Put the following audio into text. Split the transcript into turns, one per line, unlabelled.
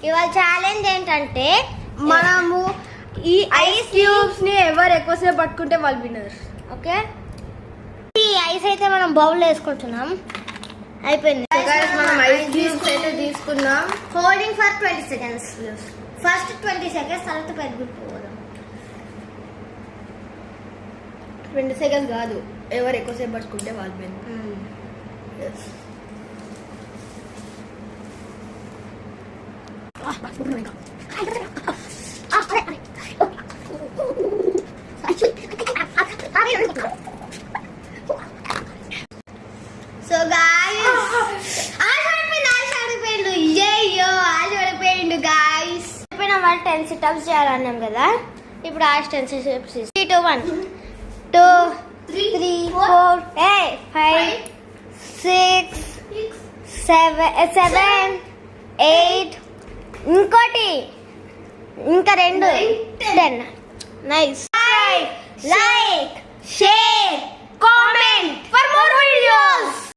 ఇవాళ ఛాలెంజ్ ఏంటంటే
మనము ఈ ఐస్ క్యూబ్స్ ని ఎవరు ఎక్కువసేపు పట్టుకుంటే వాళ్ళు విన్నర్.
ఓకే, ఈ ఐస్ అయితే మనం బౌల్ వేసుకుంటున్నాం. అయిపోయింది.
మనం ఐస్ క్యూబ్స్ అయితే తీసుకున్నాం.
Holding for 20 seconds. First 20 seconds, తర్వాత పెట్టుకుంటున్నాం.
20 seconds కాదు, ఎవరు ఎక్కువసేపు పట్టుకుంటే వాళ్ళు విన్నర్.
సో గాయ్స్ ఆడిపోయిండు గాయ్స్. చెప్పిన వాళ్ళు 10 sit-ups చేయాలన్నాం కదా, ఇప్పుడు ఆ 10 sit-ups 3 2 1 2 3 4 5 6 7 8 ఇంకోటి ఇంకా 2 10. నైస్. Like share